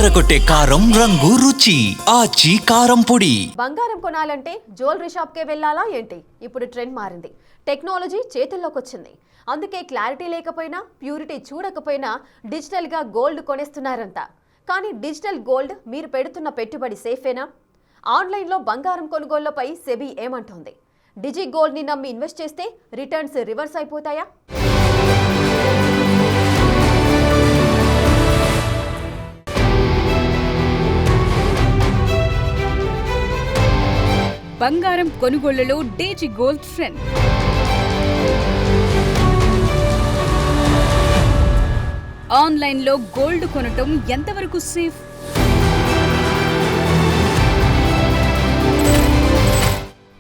అదరకొట్టే కారం రంగు రుచి ఆచి కారం పొడి. బంగారం కొనాలంటే జ్యువెలరీ షాప్కే వెళ్ళాలా ఏంటి? ఇప్పుడు ట్రెండ్ మారింది. టెక్నాలజీ చేతుల్లోకి వచ్చింది. అందుకే క్లారిటీ లేకపోయినా, ప్యూరిటీ చూడకపోయినా డిజిటల్గా గోల్డ్ కొనేస్తున్నారంట. కానీ డిజిటల్ గోల్డ్ మీరు పెడుతున్న పెట్టుబడి సేఫేనా? ఆన్లైన్లో బంగారం కొనుగోళ్లపై సెబీ ఏమంటోంది? డిజి గోల్డ్ని నమ్మి ఇన్వెస్ట్ చేస్తే రిటర్న్స్ రివర్స్ అయిపోతాయా? బంగారం కొనుగోళ్లలో డిజి గోల్డ్ ట్రెండ్. ఆన్లైన్లో గోల్డ్ కొనటం ఎంతవరకు సేఫ్?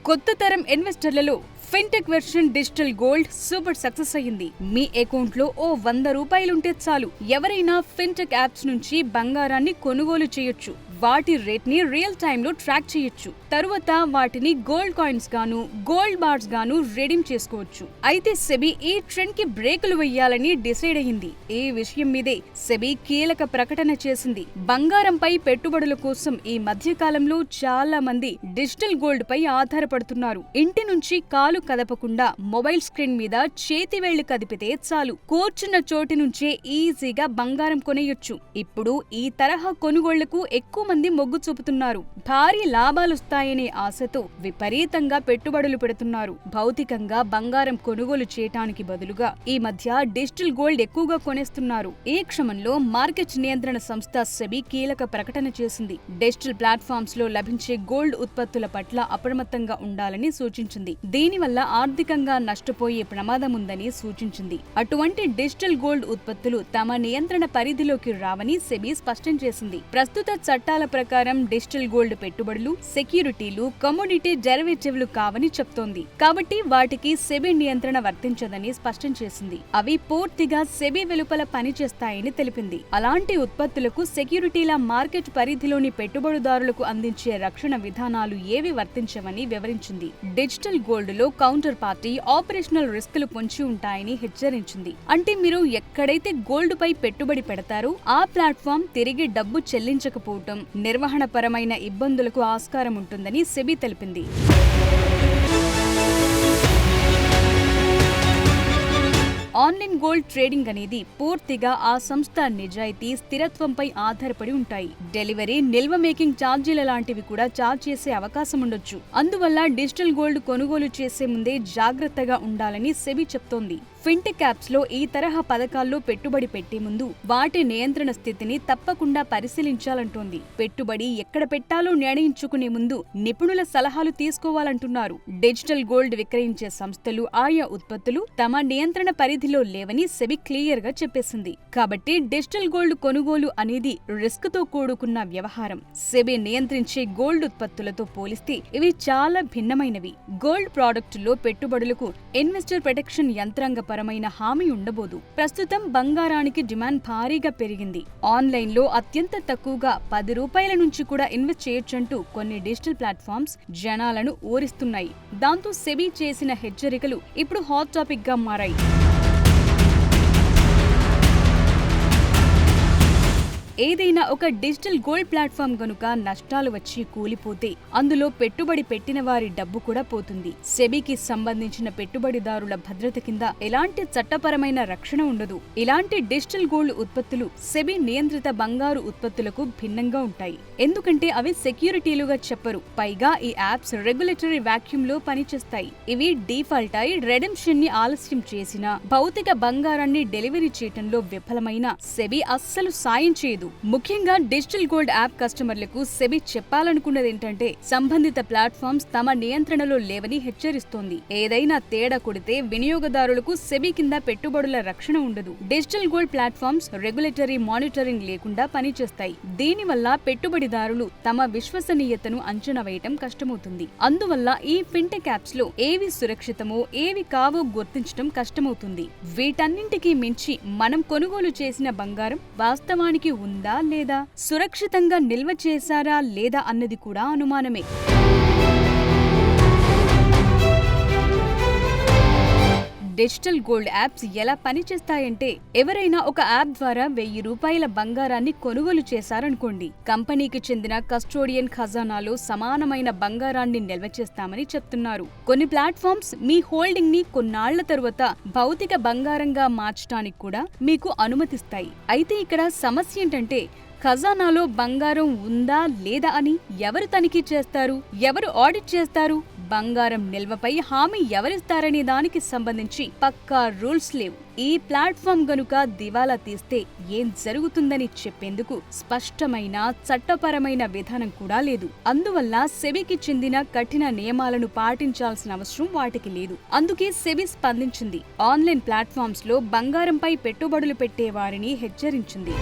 కొత్త తరం ఇన్వెస్టర్లలో fintech version digital gold super success అయ్యింది. మీ అకౌంట్లో ఓ 100 రూపాయలుంటే చాలు, ఎవరైనా ఫిన్టెక్ యాప్స్ నుంచి బంగారాన్ని కొనుగోలు చేయొచ్చు. వాటి రేట్ ని రియల్ టైమ్ లో ట్రాక్ చేయొచ్చు. తరువాత వాటిని గోల్డ్ కాయిన్స్ గాను, గోల్డ్ బార్స్ గాను రెడీమ్ చేసుకోవచ్చు. అయితే సెబీ ఈ ట్రెండ్ కి బ్రేకులు వేయాలని డిసైడ్ అయ్యింది. ఈ విషయం మీదే సెబీ కీలక ప్రకటన చేసింది. బంగారంపై పెట్టుబడుల కోసం ఈ మధ్య కాలంలో చాలా మంది డిజిటల్ గోల్డ్ పై ఆధారపడుతున్నారు. ఇంటి నుంచి కాలు కదపకుండా మొబైల్ స్క్రీన్ మీద చేతి వేళ్లు కదిపితే చాలు, కూర్చున్న చోటి నుంచే ఈజీగా బంగారం కొనేయొచ్చు. ఇప్పుడు ఈ తరహా కొనుగోళ్లకు ఎక్కువ మంది మొగ్గు చూపుతున్నారు. భారీ లాభాలొస్తాయనే ఆశతో విపరీతంగా పెట్టుబడులు పెడుతున్నారు. భౌతికంగా బంగారం కొనుగోలు చేయటానికి బదులుగా ఈ మధ్య డిజిటల్ గోల్డ్ ఎక్కువగా కొనేస్తున్నారు. ఈ క్రమంలో మార్కెట్ నియంత్రణ సంస్థ సెబీ కీలక ప్రకటన చేసింది. డిజిటల్ ప్లాట్ఫామ్స్ లో లభించే గోల్డ్ ఉత్పత్తుల పట్ల అప్రమత్తంగా ఉండాలని సూచించింది. దీనివల్ల ఆర్థికంగా నష్టపోయే ప్రమాదం ఉందని సూచించింది. అటువంటి డిజిటల్ గోల్డ్ ఉత్పత్తులు తమ నియంత్రణ పరిధిలోకి రావని సెబీ స్పష్టం చేసింది. ప్రస్తుత చట్టాల ప్రకారం డిజిటల్ గోల్డ్ పెట్టుబడులు, సెక్యూరిటీలు, కమోడిటీ డెరివేటివ్లు కావని చెప్తోంది. కాబట్టి వాటికి సెబీ నియంత్రణ వర్తించదని స్పష్టం చేసింది. అవి పూర్తిగా సెబీ వెలుపల పనిచేస్తాయని తెలిపింది. అలాంటి ఉత్పత్తులకు సెక్యూరిటీల మార్కెట్ పరిధిలోని పెట్టుబడిదారులకు అందించే రక్షణ విధానాలు ఏవి వర్తించవని వివరించింది. డిజిటల్ గోల్డ్ లో కౌంటర్ పార్టీ ఆపరేషనల్ రిస్కులు పొంచి ఉంటాయని హెచ్చరించింది. అంటే మీరు ఎక్కడైతే గోల్డ్ పై పెట్టుబడి పెడతారో ఆ ప్లాట్ఫామ్ తిరిగి డబ్బు చెల్లించకపోవటం, నిర్వహణపరమైన ఇబ్బందులకు ఆస్కారం ఉంటుందని సెబీ తెలిపింది. ఆన్లైన్ గోల్డ్ ట్రేడింగ్ అనేది పూర్తిగా ఆ సంస్థ నిజాయితీ, స్థిరత్వంపై ఆధారపడి ఉంటాయి. డెలివరీ, నిల్వ మేకింగ్ ఛార్జీల లాంటివి కూడా ఛార్జ్ చేసే అవకాశం ఉండొచ్చు. అందువల్ల డిజిటల్ గోల్డ్ కొనుగోలు చేసే ముందే జాగ్రత్తగా ఉండాలని సెబీ చెప్తోంది. ఫిన్టెక్ యాప్స్ లో ఈ తరహా పథకాల్లో పెట్టుబడి పెట్టే ముందు వాటి నియంత్రణ స్థితిని తప్పకుండా పరిశీలించాలంటోంది. పెట్టుబడి ఎక్కడ పెట్టాలో నిర్ణయించుకునే ముందు నిపుణుల సలహాలు తీసుకోవాలంటున్నారు. డిజిటల్ గోల్డ్ విక్రయించే సంస్థలు ఆయా ఉత్పత్తులు తమ నియంత్రణ పరిధిలో లేవని సెబీ క్లియర్ గా చెప్పేసింది. కాబట్టి డిజిటల్ గోల్డ్ కొనుగోలు అనేది రిస్క్ తో కూడుకున్న వ్యవహారం. సెబీ నియంత్రించే గోల్డ్ ఉత్పత్తులతో పోలిస్తే ఇవి చాలా భిన్నమైనవి. గోల్డ్ ప్రాడక్టుల్లో పెట్టుబడులకు ఇన్వెస్టర్ ప్రొటెక్షన్ యంత్రాంగ పరమైన హామీ ఉండబోదు. ప్రస్తుతం బంగారానికి డిమాండ్ భారీగా పెరిగింది. ఆన్లైన్ లో అత్యంత తక్కువగా 10 రూపాయల నుంచి కూడా ఇన్వెస్ట్ చేయొచ్చంటూ కొన్ని డిజిటల్ ప్లాట్ఫామ్స్ జనాలను ఊరిస్తున్నాయి. దాంతో సెబీ చేసిన హెచ్చరికలు ఇప్పుడు హాట్ టాపిక్ గా మారాయి. ఏదైనా ఒక డిజిటల్ గోల్డ్ ప్లాట్ఫామ్ గనుక నష్టాలు వచ్చి కూలిపోతే అందులో పెట్టుబడి పెట్టిన వారి డబ్బు కూడా పోతుంది. సెబీకి సంబంధించిన పెట్టుబడిదారుల భద్రత కింద ఎలాంటి చట్టపరమైన రక్షణ ఉండదు. ఇలాంటి డిజిటల్ గోల్డ్ ఉత్పత్తులు సెబీ నియంత్రిత బంగారు ఉత్పత్తులకు భిన్నంగా ఉంటాయి. ఎందుకంటే అవి సెక్యూరిటీలుగా చెప్పరు. పైగా ఈ యాప్స్ రెగ్యులేటరీ వాక్యూమ్ లో పనిచేస్తాయి. ఇవి డిఫాల్ట్ అయి రెడెంప్షన్ ని ఆలస్యం చేసినా, భౌతిక బంగారాన్ని డెలివరీ చేయటంలో విఫలమైన సెబీ అస్సలు సాయం చేయదు. ముఖ్యంగా డిజిటల్ గోల్డ్ యాప్ కస్టమర్లకు సెబీ చెప్పాలనుకున్నది ఏంటంటే సంబంధిత ప్లాట్ఫామ్స్ తమ నియంత్రణలో లేవని హెచ్చరిస్తోంది. ఏదైనా తేడా కొడితే వినియోగదారులకు సెబీ కింద పెట్టుబడుల రక్షణ ఉండదు. Digital gold platforms regulatory monitoring లేకుండా పనిచేస్తాయి. దీనివల్ల పెట్టుబడిదారులు తమ విశ్వసనీయతను అంచనా వేయటం కష్టమవుతుంది. అందువల్ల ఈ ఫిన్టెక్ యాప్స్ లో ఏవి సురక్షితమో ఏవి కావో గుర్తించడం కష్టమవుతుంది. వీటన్నింటికీ మించి మనం కొనుగోలు చేసిన బంగారం వాస్తవానికి ఉందా లేదా, సురక్షితంగా నిల్వ చేశారా లేదా అన్నది కూడా అనుమానమే. డిజిటల్ గోల్డ్ యాప్స్ ఎలా పనిచేస్తాయంటే, ఎవరైనా ఒక యాప్ ద్వారా 1000 రూపాయల బంగారాన్ని కొనుగోలు చేశారనుకోండి, కంపెనీకి చెందిన కస్టోడియన్ ఖజానాలో సమానమైన బంగారాన్ని నిల్వ చేస్తామని చెప్తున్నారు. కొన్ని ప్లాట్ఫామ్స్ మీ హోల్డింగ్ ని కొన్నాళ్ల తరువాత భౌతిక బంగారంగా మార్చడానికి కూడా మీకు అనుమతిస్తాయి. అయితే ఇక్కడ సమస్య ఏంటంటే, ఖజానాలో బంగారం ఉందా లేదా అని ఎవరు తనిఖీ చేస్తారు, ఎవరు ఆడిట్ చేస్తారు, బంగారం నిల్వపై హామీ ఎవరిస్తారనే దానికి సంబంధించి పక్కా రూల్స్ లేవు. ఈ ప్లాట్ఫామ్ గనుక దివాలా తీస్తే ఏం జరుగుతుందని చెప్పేందుకు స్పష్టమైన చట్టపరమైన విధానం కూడా లేదు. అందువల్ల సెబీకి చెందిన కఠిన నియమాలను పాటించాల్సిన అవసరం వాటికి లేదు. అందుకే సెబీ స్పందించింది. ఆన్లైన్ ప్లాట్ఫామ్స్ లో బంగారంపై పెట్టుబడులు పెట్టే వారిని హెచ్చరించింది.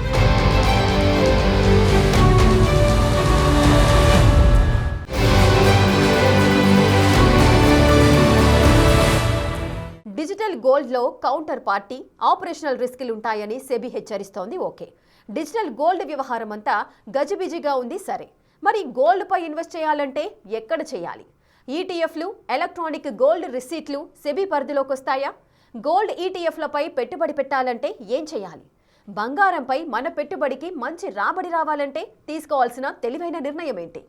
డిజిటల్ గోల్డ్లో కౌంటర్ పార్టీ, ఆపరేషనల్ రిస్కులుంటాయని సెబీ హెచ్చరిస్తోంది. ఓకే, డిజిటల్ గోల్డ్ వ్యవహారం అంతా గజిబిజిగా ఉంది సరే. మరి గోల్డ్పై ఇన్వెస్ట్ చేయాలంటే ఎక్కడ చేయాలి? ఈటీఎఫ్లు, ఎలక్ట్రానిక్ గోల్డ్ రిసీట్లు సెబీ పరిధిలోకి వస్తాయా? గోల్డ్ ఈటీఎఫ్లపై పెట్టుబడి పెట్టాలంటే ఏం చేయాలి? బంగారంపై మన పెట్టుబడికి మంచి రాబడి రావాలంటే తీసుకోవాల్సిన తెలివైన నిర్ణయం ఏంటి?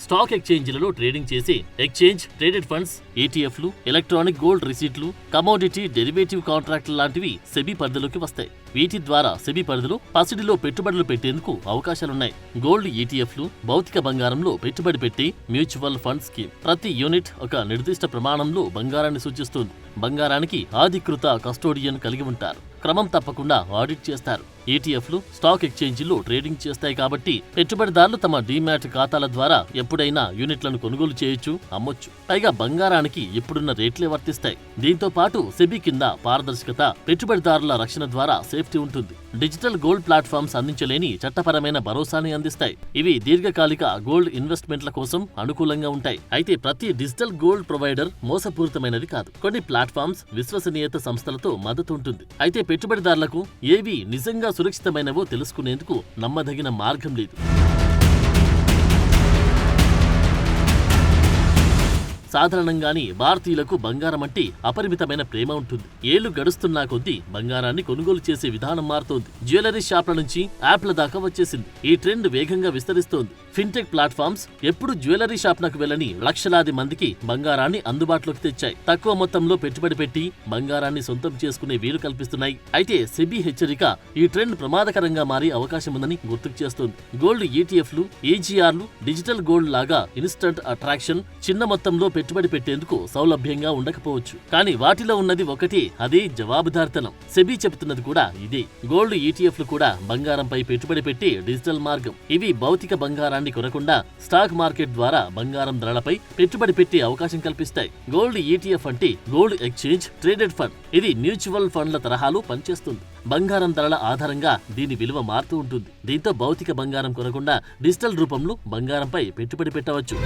స్టాక్ ఎక్స్చేంజ్లలో ట్రేడింగ్ చేసే ఎక్స్చేంజ్ ట్రేడెడ్ ఫండ్స్, ఈటీఎఫ్లు, ఎలక్ట్రానిక్ గోల్డ్ రిసీట్లు, కమోడిటీ డెరివేటివ్ కాంట్రాక్టులు లాంటివి సెబీ పరిధిలోకి వస్తాయి. వీటి ద్వారా సెబీ పరిధిలో పసిడిలో పెట్టుబడులు పెట్టేందుకు అవకాశాలున్నాయి. గోల్డ్ ఈటీఎఫ్లు భౌతిక బంగారంలో పెట్టుబడి పెట్టి మ్యూచువల్ ఫండ్ స్కీమ్. ప్రతి యూనిట్ ఒక నిర్దిష్ట ప్రమాణంలో బంగారాన్ని సూచిస్తుంది. బంగారానికి అధికృత కస్టోడియన్ కలిగి ఉంటారు. క్రమం తప్పకుండా ఆడిట్ చేస్తారు. ఈటీఎఫ్లు స్టాక్ ఎక్స్చేంజీల్లో ట్రేడింగ్ చేస్తాయి కాబట్టి పెట్టుబడిదారులు తమ డీమ్యాట్ ఖాతాల ద్వారా ఎప్పుడైనా యూనిట్లను కొనుగోలు చేయొచ్చు, అమ్మొచ్చు. పైగా బంగారానికి ఇప్పుడున్న రేట్లే వర్తిస్తాయి. దీంతో పాటు సెబీ కింద పారదర్శకత, పెట్టుబడిదారుల రక్షణ ద్వారా సేఫ్టీ ఉంటుంది. డిజిటల్ గోల్డ్ ప్లాట్ఫామ్స్ అందించలేని చట్టపరమైన భరోసాని అందిస్తాయి. ఇవి దీర్ఘకాలిక గోల్డ్ ఇన్వెస్ట్మెంట్ల కోసం అనుకూలంగా ఉంటాయి. అయితే ప్రతి డిజిటల్ గోల్డ్ ప్రొవైడర్ మోసపూరితమైనది కాదు. కొన్ని ప్లాట్ఫామ్స్ విశ్వసనీయత సంస్థలతో మద్దతు ఉంటుంది. అయితే పెట్టుబడిదారులకు ఏవి నిజంగా సురక్షితమైనవో తెలుసుకునేందుకు నమ్మదగిన మార్గం లేదు. సాధారణంగానే భారతీయులకు బంగారం అంటే అపరిమితమైన ప్రేమ ఉంటుంది. ఏళ్లు గడుస్తున్నా కొద్దీ బంగారాన్ని కొనుగోలు చేసే విధానం మారుతోంది. జ్యువెలరీ షాప్ల నుంచి యాప్ల దాకా వచ్చేసింది. ఈ ట్రెండ్ వేగంగా విస్తరిస్తోంది. ఫిన్టెక్ ప్లాట్ఫామ్స్ ఎప్పుడు జ్యువెలరీ షాప్లకు వెళ్లని లక్షలాది మందికి బంగారాన్ని అందుబాటులోకి తెచ్చాయి. తక్కువ మొత్తంలో పెట్టుబడి పెట్టి బంగారాన్ని సొంతం చేసుకునే వీలు కల్పిస్తున్నాయి. అయితే సెబీ హెచ్చరిక ఈ ట్రెండ్ ప్రమాదకరంగా మారే అవకాశం ఉందని గుర్తుకు చేస్తోంది. గోల్డ్ ఈటీఎఫ్లు, ఏజీఆర్లు డిజిటల్ గోల్డ్ లాగా ఇన్స్టంట్ అట్రాక్షన్, చిన్న మొత్తంలో పెట్టుబడి పెట్టేందుకు సౌలభ్యంగా ఉండకపోవచ్చు. కానీ వాటిలో ఉన్నది ఒకటే, అదే జవాబుదారితనం. సెబీ చెబుతున్నది కూడా ఇదే. గోల్డ్ ఈటీఎఫ్లు కూడా బంగారంపై పెట్టుబడి పెట్టే డిజిటల్ మార్గం. ఇవి భౌతిక బంగారాన్ని కొనకుండా స్టాక్ మార్కెట్ ద్వారా బంగారం ధరలపై పెట్టుబడి పెట్టే అవకాశం కల్పిస్తాయి. గోల్డ్ ఈటీఎఫ్ అంటే గోల్డ్ ఎక్స్చేంజ్ ట్రేడెడ్ ఫండ్. ఇది మ్యూచువల్ ఫండ్ల తరహాలో పనిచేస్తుంది. బంగారం ధరల ఆధారంగా దీని విలువ మారుతూ ఉంటుంది. దీంతో భౌతిక బంగారం కొనకుండా డిజిటల్ రూపంలో బంగారంపై పెట్టుబడి పెట్టవచ్చు.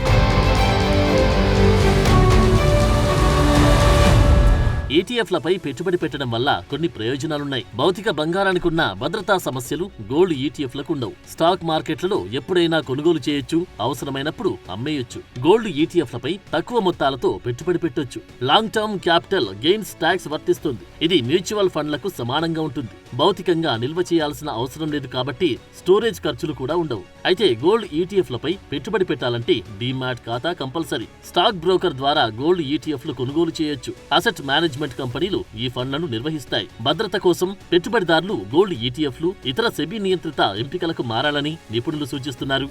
ఈటీఎఫ్లపై పెట్టుబడి పెట్టడం వల్ల కొన్ని ప్రయోజనాలున్నాయి. భౌతిక బంగారానికి ఉన్న భద్రతా సమస్యలు గోల్డ్ ఈటీఎఫ్లకు ఉండవు. స్టాక్ మార్కెట్లలో ఎప్పుడైనా కొనుగోలు చేయొచ్చు, అవసరమైనప్పుడు అమ్మేయొచ్చు. గోల్డ్ ఈటీఎఫ్లపై తక్కువ మొత్తాలతో పెట్టుబడి పెట్టొచ్చు. Long term capital gains tax వర్తిస్తుంది. ఇది మ్యూచువల్ ఫండ్లకు సమానంగా ఉంటుంది. భౌతికంగా నిల్వ చేయాల్సిన అవసరం లేదు కాబట్టి స్టోరేజ్ ఖర్చులు కూడా ఉండవు. అయితే గోల్డ్ ఈటీఎఫ్లపై పెట్టుబడి పెట్టాలంటే డీమ్యాట్ ఖాతా కంపల్సరీ. స్టాక్ బ్రోకర్ ద్వారా గోల్డ్ ఈటీఎఫ్లు కొనుగోలు చేయొచ్చు. అసెట్ మేనేజ్మెంట్ కంపెనీలు ఈ ఫండ్లను నిర్వహిస్తాయి. భద్రత కోసం పెట్టుబడిదారులు గోల్డ్ ఈటీఎఫ్లు, ఇతర సెబీ నియంత్రిత ఎంపికలకు మారాలని నిపుణులు సూచిస్తున్నారు.